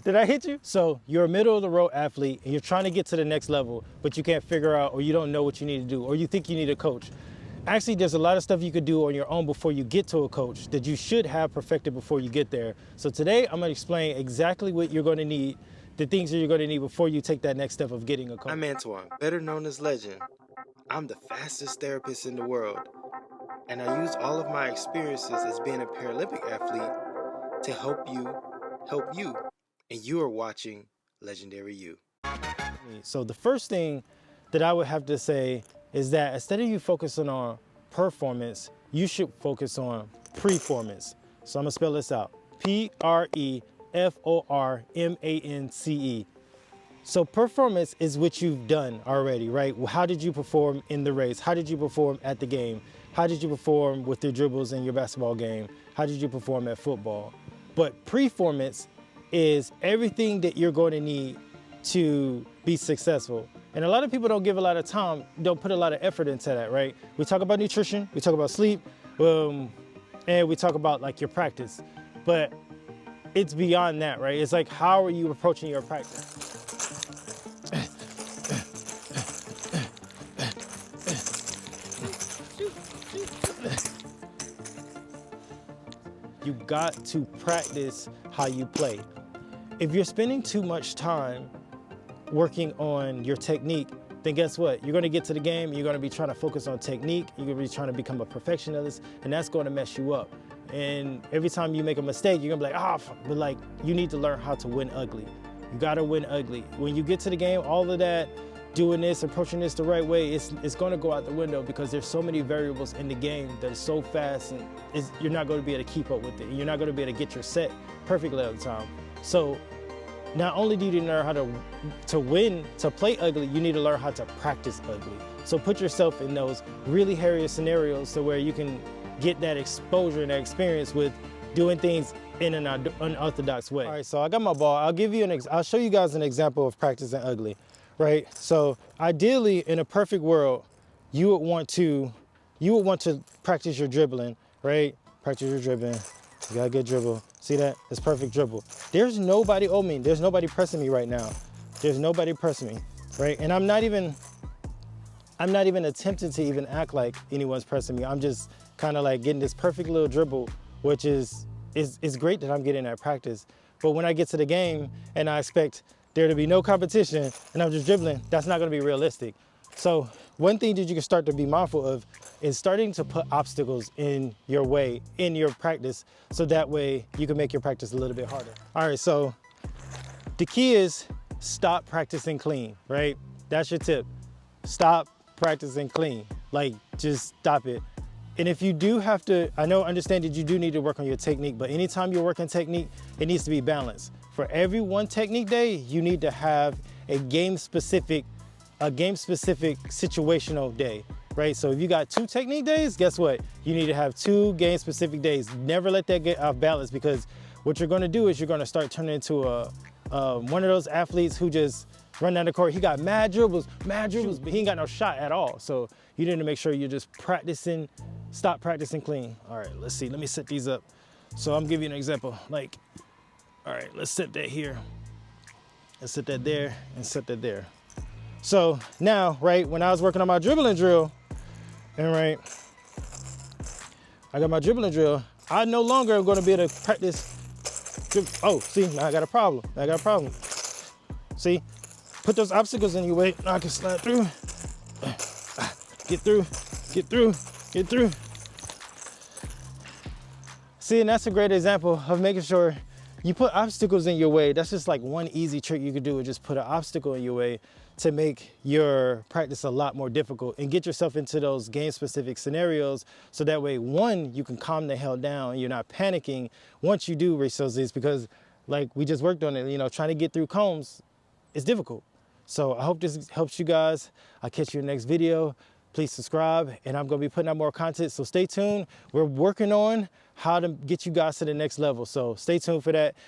Did I hit you? So you're a middle of the road athlete and you're trying to get to the next level, but you can't figure out, or you don't know what you need to do, or you think you need a coach. Actually, there's a lot of stuff you could do on your own before you get to a coach that you should have perfected before you get there. So today I'm gonna explain exactly what you're gonna need, the things that you're gonna need before you take that next step of getting a coach. I'm Twan, better known as Legend. I'm the fastest therapist in the world, and I use all of my experiences as being a Paralympic athlete to help you, and you are watching Legendary You. So the first thing that I would have to say is that instead of you focusing on performance, you should focus on preformance. So I'm gonna spell this out. Preformance. So performance is what you've done already, right? How did you perform in the race? How did you perform at the game? How did you perform with your dribbles in your basketball game? How did you perform at football? But preformance is everything that you're going to need to be successful. And a lot of people don't give a lot of time, don't put a lot of effort into that, right? We talk about nutrition, we talk about sleep, and we talk about like your practice. But it's beyond that, right? It's like, how are you approaching your practice? You got to practice how you play. If you're spending too much time working on your technique, then guess what? You're gonna get to the game, you're gonna be trying to focus on technique, you're gonna be trying to become a perfectionist, and that's gonna mess you up. And every time you make a mistake, you're gonna be like, but like, you need to learn how to win ugly. You gotta win ugly. When you get to the game, all of that, doing this, approaching this the right way, it's gonna go out the window because there's so many variables in the game that is so fast and you're not gonna be able to keep up with it. You're not gonna be able to get your set perfectly all the time. So not only do you need to learn how to win, to play ugly, you need to learn how to practice ugly. So put yourself in those really hairy scenarios to where you can get that exposure and that experience with doing things in an unorthodox way. All right, so I got my ball. I'll show you guys an example of practicing ugly, right? So ideally, in a perfect world, you would want to practice your dribbling, right? Practice your dribbling. You got a good dribble. See that? It's perfect dribble. There's nobody on me. There's nobody pressing me right now. There's nobody pressing me, right? And I'm not even attempting to even act like anyone's pressing me. I'm just kind of like getting this perfect little dribble, which is great that I'm getting that practice. But when I get to the game and I expect there to be no competition and I'm just dribbling, that's not gonna be realistic. So one thing that you can start to be mindful of is starting to put obstacles in your way, in your practice, so that way you can make your practice a little bit harder. All right, so the key is stop practicing clean, right? That's your tip. Stop practicing clean. Like, just stop it. And if you do have to, understand that you do need to work on your technique, but anytime you're working technique, it needs to be balanced. For every one technique day, you need to have a game-specific situational day, right? So if you got 2 technique days, guess what? You need to have 2 game-specific days. Never let that get off balance, because what you're gonna do is you're gonna start turning into one of those athletes who just run down the court. He got mad dribbles, but he ain't got no shot at all. So you need to make sure you're just practicing, stop practicing clean. All right, let's see, let me set these up. So I'm giving you an example. Like, all right, let's set that here. Let's set that there and set that there. So now, right, when I was working on my dribbling drill, and right, I got my dribbling drill, I no longer am gonna be able to practice. Oh, see, now I got a problem. See, put those obstacles in your way, now I can slide through. Get through. See, and that's a great example of making sure you put obstacles in your way. That's just like one easy trick you could do, is just put an obstacle in your way to make your practice a lot more difficult and get yourself into those game-specific scenarios, so that way, one, you can calm the hell down, you're not panicking once you do reach those things, because like we just worked on it, trying to get through combs is difficult. So I hope this helps you guys. I'll catch you in the next video. Please subscribe, and I'm gonna be putting out more content, so stay tuned. We're working on how to get you guys to the next level, so stay tuned for that.